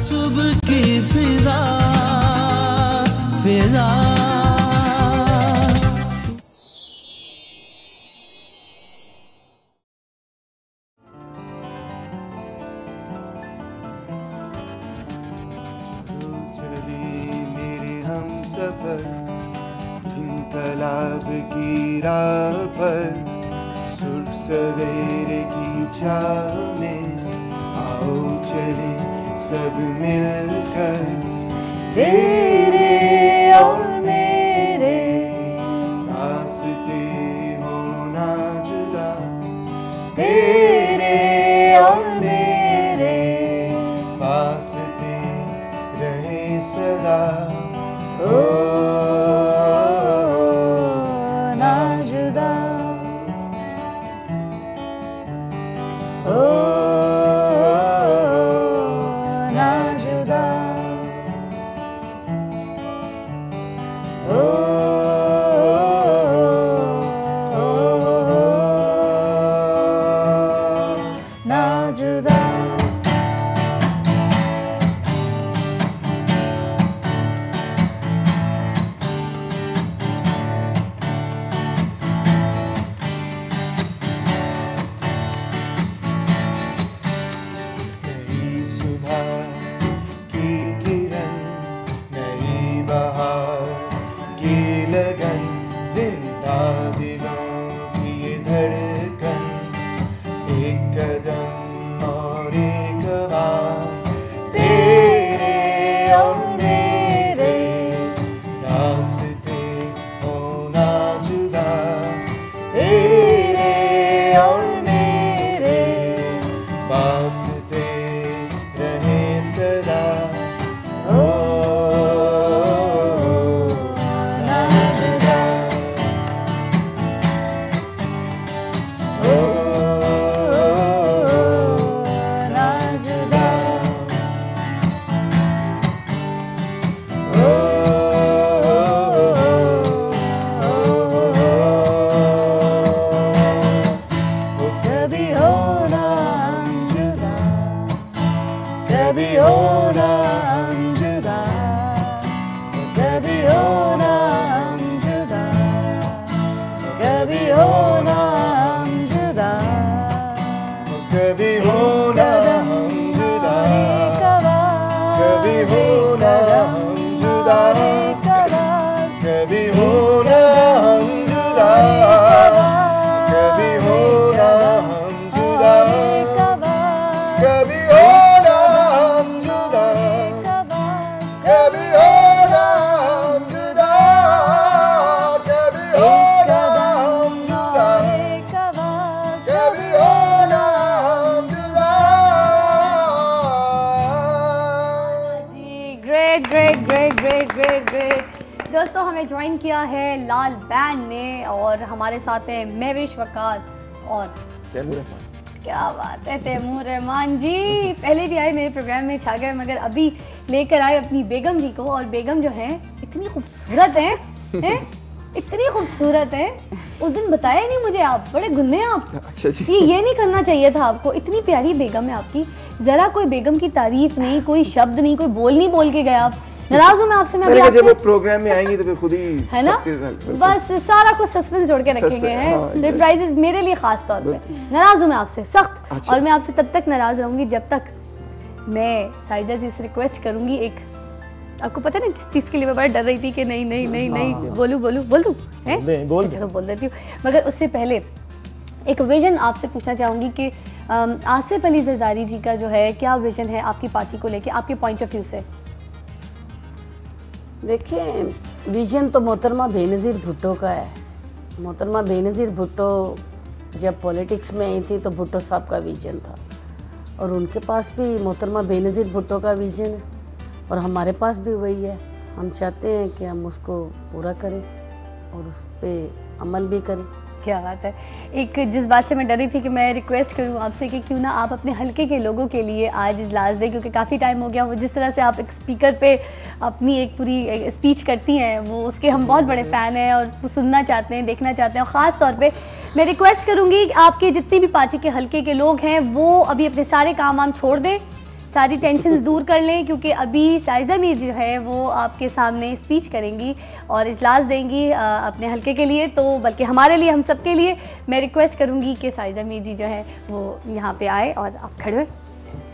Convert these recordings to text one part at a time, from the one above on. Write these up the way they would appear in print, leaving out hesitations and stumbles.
सुबह की फिजा फिजा। तालाब की राह पर सुर्ख सवेरे की छाँव में आओ चले सब मिलकर तेरे और मेरे रास्ते होना जुदा तेरे और मेरे वास्ते रहे सदा ओ दोस्तों हमें ज्वाइन किया है लाल बैंड ने और हमारे साथ हैं महविश वकार और तैमूर रहमान। क्या बात है तैमूर रहमान जी, पहले भी आए मेरे प्रोग्राम में छा गए मगर अभी लेकर आए अपनी बेगम जी को और बेगम जो है इतनी खूबसूरत है, इतनी खूबसूरत है। उस दिन बताया नहीं मुझे, आप बड़े गुन्ने हैं आप। अच्छा जी। ये नहीं करना चाहिए था आपको, इतनी प्यारी बेगम है आपकी, जरा कोई बेगम की तारीफ नहीं, कोई शब्द नहीं, कोई बोल नहीं बोल के गया आप। नाराज हूँ मैं आपसे। मैं जब वो प्रोग्राम में आएंगी तो फिर खुद ही है ना, बस सारा कुछ सस्पेंस जोड़ के रखेंगे हैं, सरप्राइजेस मेरे लिए खास तौर पे। नाराज हूँ मैं आपसे सख्त। अच्छा। और मैं आपसे तब तक नाराज रहूंगी जब तक मैं साइजा जी से रिक्वेस्ट करूंगी। एक आपको पता है ना जिस चीज़ के लिए मैं बड़ा डर रही थी कि नहीं नहीं नहीं नहीं बोल दूँ है, चलो बोल देती हूँ, मगर उससे पहले एक विजन आपसे पूछना चाहूँगी कि आसिफ अली जरदारी जी का जो है क्या विजन है आपकी पार्टी को लेके, आपके पॉइंट ऑफ व्यू से? देखिए विजन तो मोहतरमा बेनज़ीर भुट्टो का है। मोहतरमा बेनज़ीर भुट्टो जब पॉलिटिक्स में आई थी तो भुट्टो साहब का विजन था और उनके पास भी मोहतरमा बेनज़ीर भुट्टो का विजन है और हमारे पास भी वही है। हम चाहते हैं कि हम उसको पूरा करें और उस पर अमल भी करें। क्या बात है। एक जिस बात से मैं डरी थी कि मैं रिक्वेस्ट करूं आपसे कि क्यों ना आप अपने हलके के लोगों के लिए आज इजलास दें, क्योंकि काफ़ी टाइम हो गया वो जिस तरह से आप एक स्पीकर पे अपनी एक पूरी स्पीच करती हैं वो उसके हम बहुत बड़े फ़ैन हैं और उसको सुनना चाहते हैं, देखना चाहते हैं। और ख़ास तौर पे मैं रिक्वेस्ट करूँगी कि आपके जितनी भी पार्टी के हलके के लोग हैं वो अभी अपने सारे काम वाम छोड़ दें, सारी टेंशन दूर कर लें, क्योंकि अभी साजिदा मीर जो है वो आपके सामने स्पीच करेंगी और इजलास देंगी अपने हल्के के लिए, तो बल्कि हमारे लिए, हम सब के लिए। मैं रिक्वेस्ट करूँगी कि साजिदा मीर जी जो है वो यहाँ पे आए और आप खड़े हुए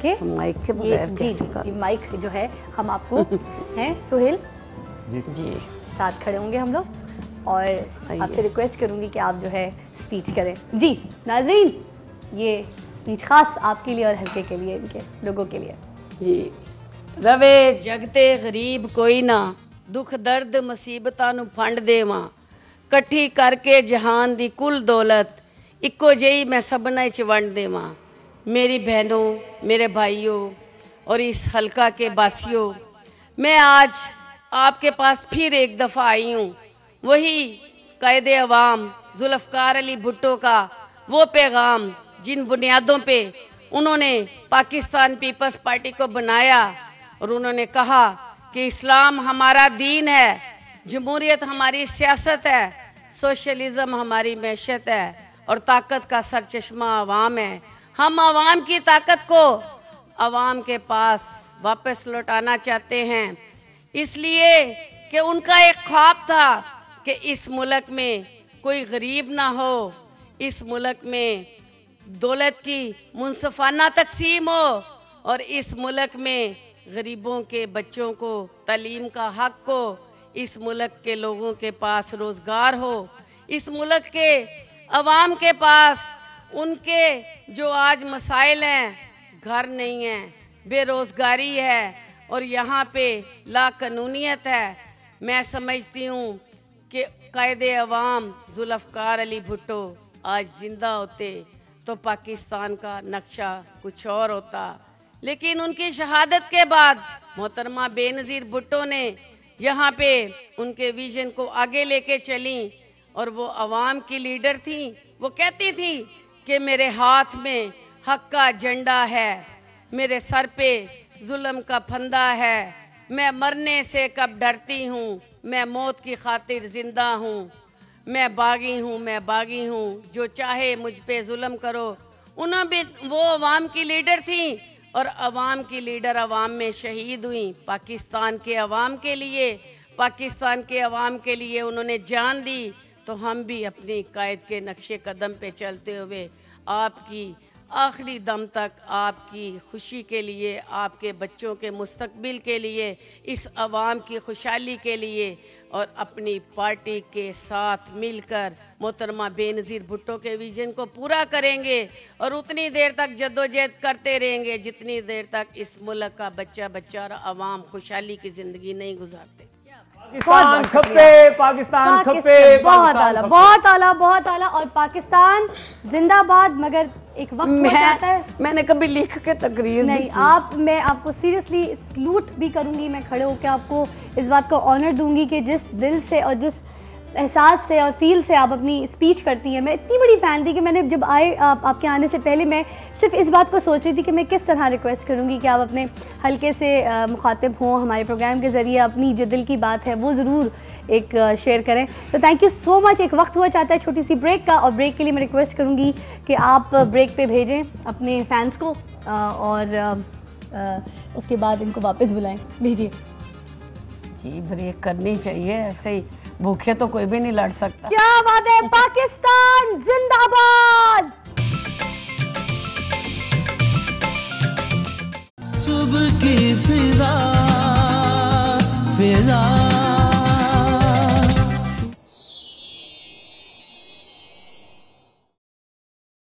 के माइक के बगैर कैसे कर? जी माइक जो है हम आपको हैं सुहेल जी साथ खड़े होंगे हम लोग, और आपसे रिक्वेस्ट करूँगी कि आप जो है स्पीच करें। जी नाज़रीन, ये स्पीच खास आपके लिए और हल्के के लिए, इनके लोगों के लिए। जी रवे जगते गरीब कोई ना, दुख दर्द मुसीबतां नू फंड देवां, कट्ठी करके जहान दी कुल दौलत, इक्को जही मैं सबना च वंड देवां। मेरी बहनों, मेरे भाइयों और इस हल्का के बासियों, मैं आज आपके पास फिर एक दफ़ा आई हूँ। वही कायदे अवाम जुल्फ़कार अली भुट्टो का वो पैगाम जिन बुनियादों पे उन्होंने पाकिस्तान पीपल्स पार्टी को बनाया, और उन्होंने कहा कि इस्लाम हमारा दीन है, जमहूरियत हमारी सियासत है, सोशलिज़म हमारी मैशत है और ताकत का सरचश्मा अवाम है। हम अवाम की ताकत को अवाम के पास वापस लौटाना चाहते हैं, इसलिए कि उनका एक ख्वाब था कि इस मुल्क में कोई गरीब ना हो, इस मुल्क में दौलत की मुनसफाना तकसीम हो, और इस मुल्क में गरीबों के बच्चों को तालीम का हक हो, इस मुल्क के लोगों के पास रोज़गार हो, इस मुल्क के अवाम के पास उनके जो आज मसाइल हैं, घर नहीं है, बेरोज़गारी है और यहाँ पे लाकानूनियत है। मैं समझती हूँ कि कायदे अवाम जुल्फ़कार अली भुट्टो आज ज़िंदा होते तो पाकिस्तान का नक्शा कुछ और होता, लेकिन उनकी शहादत के बाद मोहतरमा बेनज़ीर भुट्टो ने यहाँ पे उनके विजन को आगे लेके चली, और वो अवाम की लीडर थी। वो कहती थी कि मेरे हाथ में हक का झंडा है, मेरे सर पे जुल्म का फंदा है, मैं मरने से कब डरती हूँ, मैं मौत की खातिर जिंदा हूँ, मैं बागी हूँ, मैं बागी हूँ, जो चाहे मुझ पे जुल्म करो। उन्हें भी वो अवाम की लीडर थी, और अवाम की लीडर अवाम में शहीद हुई। पाकिस्तान के अवाम के लिए, पाकिस्तान के अवाम के लिए उन्होंने जान दी। तो हम भी अपनी कायद के नक्शे कदम पे चलते हुए आपकी आखिरी दम तक आपकी खुशी के लिए, आपके बच्चों के मुस्तकबिल के लिए, इस अवाम की खुशहाली के लिए और अपनी पार्टी के साथ मिलकर मोहतरमा बेनज़ीर भुट्टो के विजन को पूरा करेंगे, और उतनी देर तक जद्दोजहद करते रहेंगे जितनी देर तक इस मुल्क का बच्चा बच्चा और अवाम खुशहाली की ज़िंदगी नहीं गुजारते। पाकिस्तान खप्पे, पाकिस्तान खप्पे, बहुत आला, बहुत आला, बहुत आला। और पाकिस्तान जिंदाबाद। मगर एक वक्त आता है, मैंने कभी लिख के तकरीर नहीं, मैं आपको सीरियसली सलूट भी करूंगी, मैं खड़े होकर आपको इस बात को ऑनर दूंगी कि जिस दिल से और जिस एहसास से और फील से आप अपनी स्पीच करती हैं। मैं इतनी बड़ी फ़ैन थी कि मैंने जब आपके आने से पहले मैं सिर्फ इस बात को सोच रही थी कि मैं किस तरह रिक्वेस्ट करूंगी कि आप अपने हल्के से मुखातिब हों, हमारे प्रोग्राम के ज़रिए अपनी जो दिल की बात है वो ज़रूर एक शेयर करें। तो थैंक यू सो मच। एक वक्त हुआ चाहता है छोटी सी ब्रेक का, और ब्रेक के लिए मैं रिक्वेस्ट करूँगी कि आप ब्रेक पे भेजें अपने फैंस को, और उसके बाद इनको वापस बुलाएं। भेजिए जी, ब्रेक करनी चाहिए, ऐसे ही भूखे तो कोई भी नहीं लड़ सकता। क्या बात है, पाकिस्तान जिंदाबाद। सुबह की फिजा फिजा